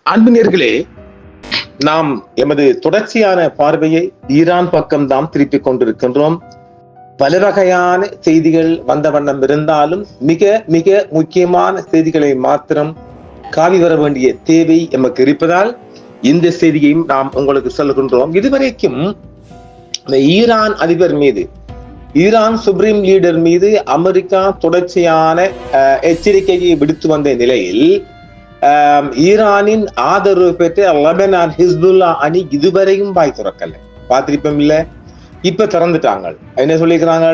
அன்பினர்களே, நாம் எமது தொடர்ச்சியான பார்வையை ஈரான் பக்கம்தான் திருப்பிக் கொண்டிருக்கின்றோம். பல வகையான செய்திகள் வந்த வண்ணம் இருந்தாலும் மிக மிக முக்கியமான செய்திகளை மாத்திரம் காவி வர வேண்டிய தேவை எமக்கு இருப்பதால் இந்த செய்தியையும் நாம் உங்களுக்கு சொல்கின்றோம். இதுவரைக்கும் இந்த ஈரான் அதிபர் மீது, ஈரான் சுப்ரீம் லீடர் மீது அமெரிக்கா தொடர்ச்சியான எச்சரிக்கையை விடுத்து வந்த நிலையில் ஈரானின் ஆதரவு பெற்ற லெபனான் ஹிஸ்புல்லா அணி இதுவரையும் வாய் துறக்கல. பார்த்திருப்போம் இல்ல, இப்ப திறந்துட்டாங்க. என்ன சொல்லிக்கிறாங்க?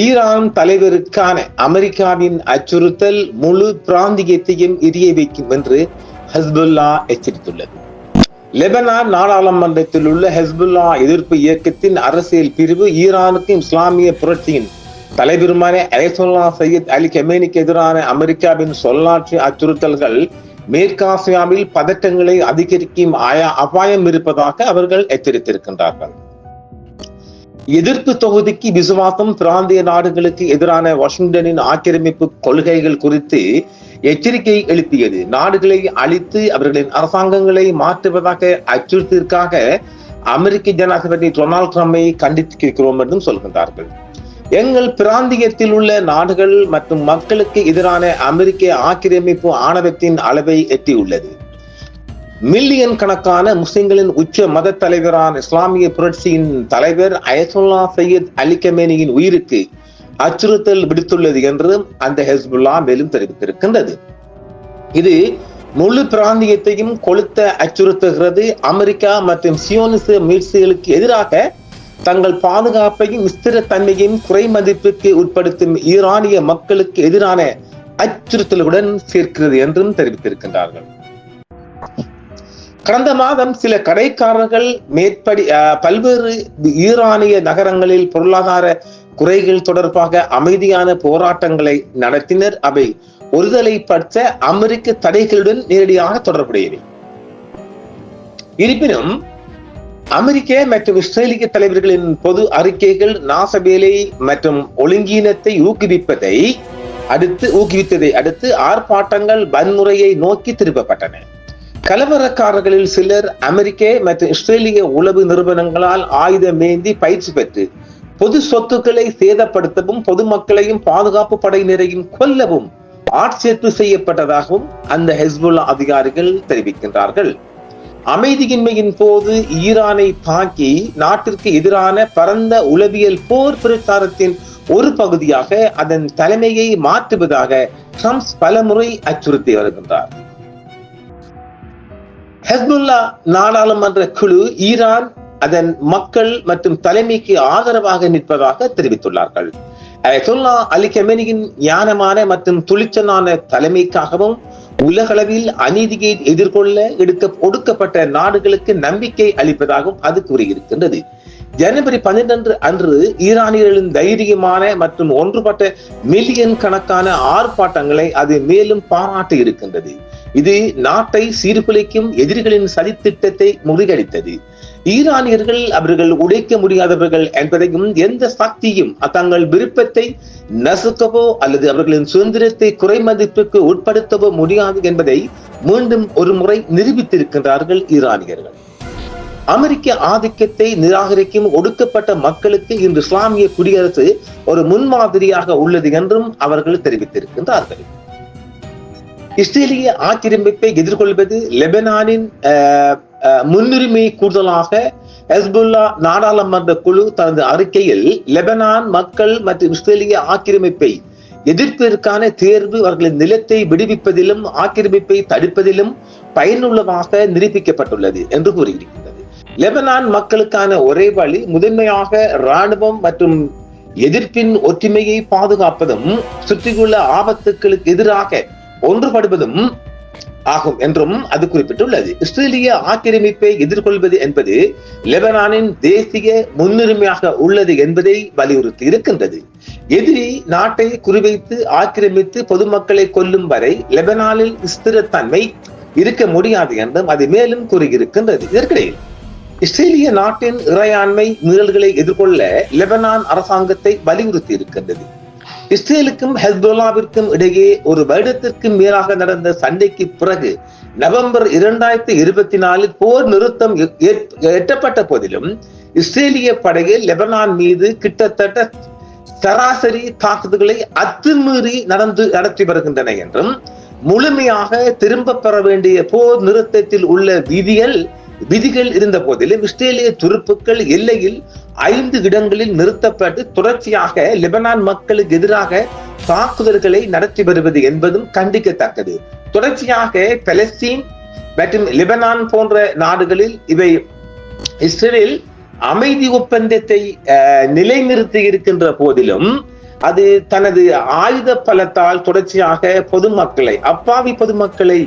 ஈரான் தலைவருக்கான அமெரிக்காவின் அச்சுறுத்தல் முழு பிராந்தியத்தையும் எரிய வைக்கும் என்று ஹிஸ்புல்லா எச்சரித்துள்ளது. லெபனான் நாடாளுமன்றத்தில் உள்ள ஹிஸ்புல்லா எதிர்ப்பு இயக்கத்தின் அரசியல் பிரிவு ஈரானுக்கும் இஸ்லாமிய புரட்சியின் தலைவருமான அயத்துல்லா சையத் அலி கமேனிக்கு எதிரான அமெரிக்காவின் சொல்லாட்சி அச்சுறுத்தல்கள் மேற்காசியாவில் பதட்டங்களை அதிகரிக்கும் அபாயம் இருப்பதாக அவர்கள் எச்சரித்திருக்கின்றார்கள். எதிர்ப்பு தொகுதிக்கு விசுவாசம் பிராந்திய நாடுகளுக்கு எதிரான வாஷிங்டனின் ஆக்கிரமிப்பு கொள்கைகள் குறித்து எச்சரிக்கை எழுப்பியது. நாடுகளை அழித்து அவர்களின் அரசாங்கங்களை மாற்றுவதாக அச்சுறுத்திற்காக அமெரிக்க ஜனாதிபதி டொனால்ட் ட்ரம்பை கண்டித்திருக்கிறோம் என்றும் சொல்கின்றார்கள். எங்கள் பிராந்தியத்தில் உள்ள நாடுகள் மற்றும் மக்களுக்கு எதிரான அமெரிக்க ஆக்கிரமிப்பு ஆணவத்தின் அளவை எட்டியுள்ளது. மில்லியன் கணக்கான முஸ்லிம்களின் உச்ச மத தலைவரான இஸ்லாமிய புரட்சியின் தலைவர் அயத்துல்லா சையத் அலி கமேனியின் உயிருக்கு அச்சுறுத்தல் விடுத்துள்ளது என்றும் அந்த ஹிஸ்புல்லா மேலும் தெரிவித்திருக்கின்றது. இது முழு பிராந்தியத்தையும் கொளுத்த அச்சுறுத்துகிறது. அமெரிக்கா மற்றும் சியோனிச முயற்சிகளுக்கு எதிராக தங்கள் பாதுகாப்பையும் ஸ்திரத்தன்மையையும் குறை மதிப்புக்கு உட்படுத்தும் ஈரானிய மக்களுக்கு எதிரான அச்சுறுத்தலுடன் சேர்க்கிறது என்றும் தெரிவித்திருக்கின்றார்கள். கடந்த மாதம் சில கடைக்காரர்கள் பல்வேறு ஈரானிய நகரங்களில் பொருளாதார குறைகள் தொடர்பாக அமைதியான போராட்டங்களை நடத்தினர். அவை ஒருதலைப்பட்ச அமெரிக்க தடைகளுடன் நேரடியாக தொடர்புடையவை. இருப்பினும் அமெரிக்க மற்றும் இஸ்ரேலிய தலைவர்களின் பொது அறிக்கைகள் நாசவேலை மற்றும் ஒழுங்கீனத்தை ஊக்குவித்ததை அடுத்து ஆர்ப்பாட்டங்கள் வன்முறையை நோக்கி திருப்பப்பட்டன. கலவரக்காரர்களில் சிலர் அமெரிக்க மற்றும் இஸ்ரேலிய உளவு நிறுவனங்களால் ஆயுதமேந்தி பயிற்சி பெற்று பொது சொத்துக்களை சேதப்படுத்தவும் பொதுமக்களையும் பாதுகாப்பு படையினரையும் கொல்லவும் ஆட்சேர்ப்பு செய்யப்பட்டதாகவும் அந்த ஹிஸ்புல்லா அதிகாரிகள் தெரிவிக்கின்றார்கள். அமைதியின்மையின் போது ஈரானை தாக்கி நாட்டிற்கு எதிரான பரந்த உளவியல் போர் பிரச்சாரத்தின் ஒரு பகுதியாக அதன் தலைமையை மாற்றுவதாக ட்ரம்ப் பலமுறை அச்சுறுத்தி வருகின்றார். ஹிஸ்புல்லா நாடாளுமன்ற குழு ஈரான் அதன் மக்கள் மற்றும் தலைமைக்கு ஆதரவாக நிற்பதாக தெரிவித்துள்ளார்கள். அயத்துல்லா அலி கமேனியின் ஞானமான மற்றும் துணிச்சலான தலைமைக்காகவும் உலகளவில் அநீதியை எதிர்கொள்ள ஒடுக்கப்பட்ட நாடுகளுக்கு நம்பிக்கை அளிப்பதாகவும் அது கூறியிருக்கின்றது. ஜனவரி 12 அன்று ஈரானியர்களின் தைரியமான மற்றும் ஒன்றுபட்ட மில்லியன் கணக்கான ஆர்ப்பாட்டங்களை அது மேலும் பாராட்டி இருக்கின்றது. இது நாட்டை சீர்குலைக்கும் எதிரிகளின் சதித்திட்டத்தை முறியடித்தது. ஈரானியர்கள் அவர்கள் உடைக்க முடியாதவர்கள் என்பதையும் எந்த சக்தியும் தங்கள் விருப்பத்தை நசுக்கவோ அல்லது அவர்களின் சுதந்திரத்தை குறைமதிப்புக்கு உட்படுத்தவோ முடியாது என்பதை மீண்டும் ஒரு முறை நிரூபித்திருக்கின்றார்கள் ஈரானியர்கள். அமெரிக்க ஆதிக்கத்தை நிராகரிக்கும் ஒடுக்கப்பட்ட மக்களுக்கு இன்று இஸ்லாமிய குடியரசு ஒரு முன்மாதிரியாக உள்ளது என்றும் அவர்கள் தெரிவித்திருக்கின்றார்கள். இஸ்ரேலிய ஆக்கிரமிப்பை எதிர்கொள்வது லெபனானின் முன்னுரிமை கூடுதலாக ஹிஸ்புல்லா நாடாளுமன்ற குழு தனது அறிக்கையில் லெபனான் மக்கள் மற்றும் இஸ்ரேலிய ஆக்கிரமிப்பை எதிர்ப்பதற்கான தேர்வு அவர்களின் நிலத்தை விடுவிப்பதிலும் ஆக்கிரமிப்பை தடுப்பதிலும் பயனுள்ளதாக நிரூபிக்கப்பட்டுள்ளது என்று கூறியிருக்கிறது. லெபனான் மக்களுக்கான ஒரே வழி முதன்மையாக இராணுவம் மற்றும் எதிர்ப்பின் ஒற்றுமையை பாதுகாப்பதும் சுற்றியுள்ள ஆபத்துக்களுக்கு எதிராக ஒன்றுபடுவதும் ஆகும் என்றும் அது குறிப்பிட்டுள்ளது. இஸ்ரேலிய ஆக்கிரமிப்பை எதிர்கொள்வது என்பது லெபனானின் தேசிய முன்னுரிமையாக உள்ளது என்பதை வலியுறுத்தி இருக்கின்றது. எதிரி நாட்டை குறிவைத்து ஆக்கிரமித்து பொதுமக்களை கொல்லும் வரை லெபனானில் ஸ்திரத்தன்மை இருக்க முடியாது என்றும் அது மேலும் கூறியிருக்கின்றது. இதற்கிடையில் இஸ்ரேலிய நாட்டின் இறையாண்மை மீறல்களை எதிர்கொள்ள லெபனான் அரசாங்கத்தை வலியுறுத்தி இருக்கின்றது. இஸ்ரேலுக்கும் ஹெஸ்புல்லாவிற்கும் இடையே ஒரு வருடத்திற்கு மேலாக நடந்த சண்டைக்கு பிறகு நவம்பர் 2024 போர் நிறுத்தம் எட்டப்பட்ட போதிலும் இஸ்ரேலிய படைகள் லெபனான் மீது கிட்டத்தட்ட சராசரி தாக்குதல்களை அத்துமீறி நடத்தி வருகின்றன என்றும் முழுமையாக திரும்ப பெற வேண்டிய போர் நிறுத்தத்தில் உள்ள விதிகள் இருந்த போதிலும் இஸ்ரேலிய துருப்புக்கள் எல்லையில் 5 இடங்களில் நிறுத்தப்பட்டு தொடர்ச்சியாக லெபனான் மக்களுக்கு எதிராக தாக்குதல்களை நடத்தி வருவது என்பதும் கண்டிக்கத்தக்கது. தொடர்ச்சியாக பலஸ்தீன் மற்றும் லெபனான் போன்ற நாடுகளில் இவை இஸ்ரேல் அமைதி ஒப்பந்தத்தை நிலைநிறுத்தி இருக்கின்ற போதிலும் அது தனது ஆயுத பலத்தால் தொடர்ச்சியாக அப்பாவி பொதுமக்களை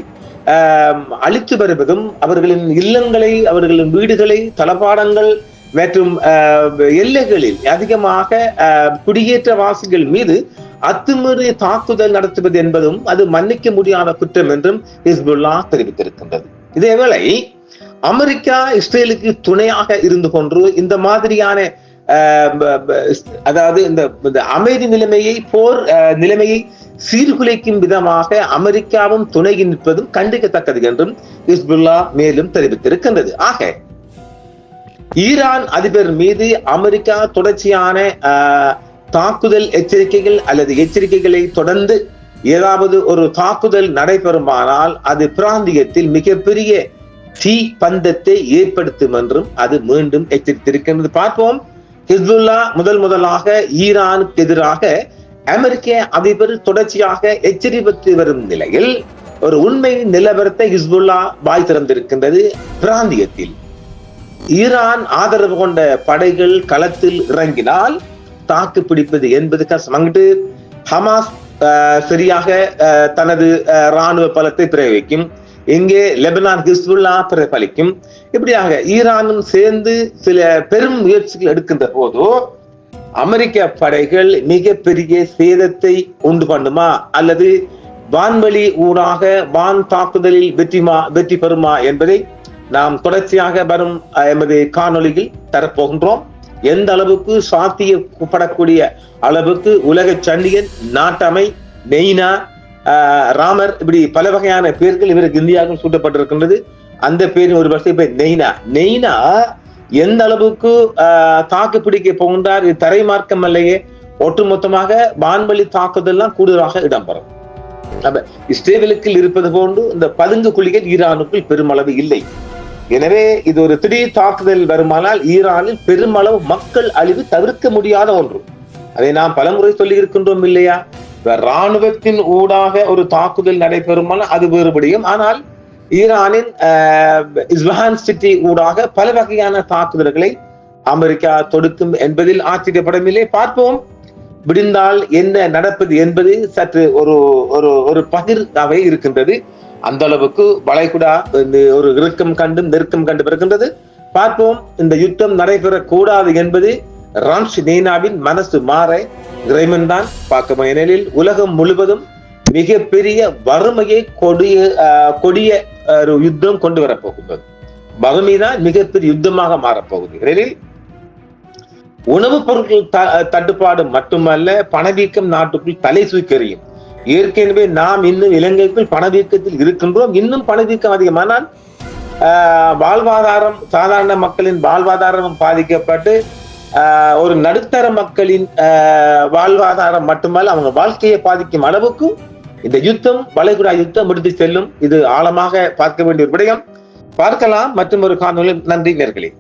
அழித்து வருவதும் அவர்களின் இல்லங்களை, அவர்களின் வீடுகளை, தளபாடங்கள் மற்றும் எல்லைகளில் அதிகமாக குடியேற்றவாசிகள் மீது அத்துமீறி தாக்குதல் நடத்துவது என்பதும் அது மன்னிக்க முடியாத குற்றம் என்றும் ஹிஸ்புல்லா தெரிவித்திருக்கின்றது. இதேவேளை அமெரிக்கா இஸ்ரேலுக்கு துணையாக இருந்து கொண்டு இந்த மாதிரியான அதாவது இந்த அமைதி நிலைமையை, போர் நிலைமையை சீர்குலைக்கும் விதமாக அமெரிக்காவும் துணை நிற்பதும் கண்டிக்கத்தக்கது என்றும் ஹிஸ்புல்லா மேலும் தெரிவித்திருக்கின்றது. ஆக ஈரான் அதிபர் மீது அமெரிக்கா தொடர்ச்சியான தாக்குதல் எச்சரிக்கைகள் அல்லது எச்சரிக்கைகளை தொடர்ந்து ஏதாவது ஒரு தாக்குதல் நடைபெறுமானால் அது பிராந்தியத்தில் மிகப்பெரிய தீ பந்தத்தை ஏற்படுத்தும் என்றும் அது மீண்டும் எச்சரித்திருக்கின்றது. பார்ப்போம். ஹிஸ்புல்லா முதலாக ஈரானுக்கு எதிராக அமெரிக்க அதிபர் தொடர்ச்சியாக எச்சரித்து வரும் நிலையில் ஒரு உண்மை நிலவரத்தை ஹிஸ்புல்லா வாய் திறந்திருக்கின்றது. பிராந்தியத்தில் ஈரான் ஆதரவு கொண்ட படைகள் களத்தில் இறங்கினால் தாக்கு பிடிப்பது என்பது கஷ்டம். அங்கிட்டு ஹமாஸ் சரியாக தனது ராணுவ பலத்தை பிரயோகிக்கும், இங்கே லெபனான் ஹிஸ்புல்லா பிரபலிக்கும். இப்படியாக ஈரானும் சேர்ந்து சில பெரும் முயற்சிகள் எடுக்கின்ற போதோ அமெரிக்க படைகள் மிகப்பெரிய சேதத்தை உண்டு பண்ணுமா அல்லது வான்வழி ஊடாக வான் தாக்குதலில் வெற்றி பெறுமா என்பதை நாம் தொடர்ச்சியாக வரும் எமது காணொளியில் தரப்போகின்றோம். எந்த அளவுக்கு சாத்தியப்படக்கூடிய அளவுக்கு உலக சண்டியன், நாட்டமை, நெய்னா, ராமர், இப்படி பல வகையான பேர்கள் இவருக்கு இந்தியாவுக்கும் சூட்டப்பட்டிருக்கின்றது. அந்த பேரின் ஒரு வருஷம் நெய்னா எந்த அளவுக்கு தாக்கு பிடிக்க போகின்றார், இது தரை மார்க்கம் அல்லையே, ஒட்டுமொத்தமாக வான்வழி தாக்குதல்லாம் கூடுதலாக இடம்பெறும். இஸ்ரேலுக்கு இருப்பது போன்று இந்த பதுங்கு குழிகள் ஈரானுக்குள் பெருமளவு இல்லை. எனவே இது ஒரு திடீர் தாக்குதல் வருமானால் ஈரானில் பெருமளவு மக்கள் அழிவு தவிர்க்க முடியாத ஒன்று. அதை நாம் பலமுறை சொல்லி இருக்கின்றோம் இல்லையா? இராணுவத்தின் ஊடாக ஒரு தாக்குதல் நடைபெறுமானால் அது வேறுபடியும். ஆனால் ஈரானின் இஸ்பாஹான் சிட்டி ஊடாக பல வகையான தாக்குதல்களை அமெரிக்கா தொடுக்கும் என்பதில் ஆச்சரியப்படவில்லை. பார்ப்போம் விடிந்தால் என்ன நடப்பது என்பது சற்று ஒரு பகிர்வாக இருக்கின்றது. அந்த அளவுக்கு வளைகுடா ஒரு நெருக்கம் கண்டு வருகின்றது. பார்ப்போம். இந்த யுத்தம் நடைபெறக்கூடாது என்பது ராம்ஸ் நெய்னாவின் மனசு மாற இறைவன் தான் பார்க்க. ஏனெனில் உலகம் முழுவதும் மிகப்பெரிய வறுமையை கொடிய ஒரு யுத்தம் கொண்டு வரப்போகின்றது. வறுமைதான் மிகப்பெரிய யுத்தமாக மாறப்போகுது. ஏனெனில் உணவுப் பொருட்கள் தட்டுப்பாடு மட்டுமல்ல, பணவீக்கம் நாட்டுக்குள் தலை தூக்கறியும். ஏற்கனவே நாம் இன்னும் இலங்கைக்குள் பணவீக்கத்தில் இருக்கின்றோம். இன்னும் பணவீக்கம் அதிகமானால் வாழ்வாதாரம், சாதாரண மக்களின் வாழ்வாதாரம் பாதிக்கப்பட்டு ஒரு நடுத்தர மக்களின் வாழ்வாதாரம் மட்டுமல்ல அவங்க வாழ்க்கையை பாதிக்கும் அளவுக்கு இந்த யுத்தம், வளைகுடா யுத்தம் முடித்து செல்லும். இது ஆழமாக பார்க்க வேண்டிய ஒரு விடயம். பார்க்கலாம் மற்றும் ஒரு காணொளி. நன்றி நேயர்களே.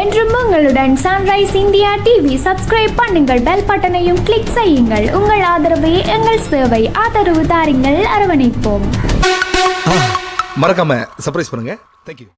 என்றும் உங்களுடன் சன்ரைஸ் இந்தியா டிவி சப்ஸ்கிரைப் பண்ணுங்கள், பெல் பட்டனையும் கிளிக் செய்யுங்கள். உங்கள் ஆதரவே எங்கள் சேவை. ஆதரவு தாருங்கள், அரவணைப்போம். மறக்காம சர்ப்ரைஸ் பண்ணுங்க. தேங்க்யூ.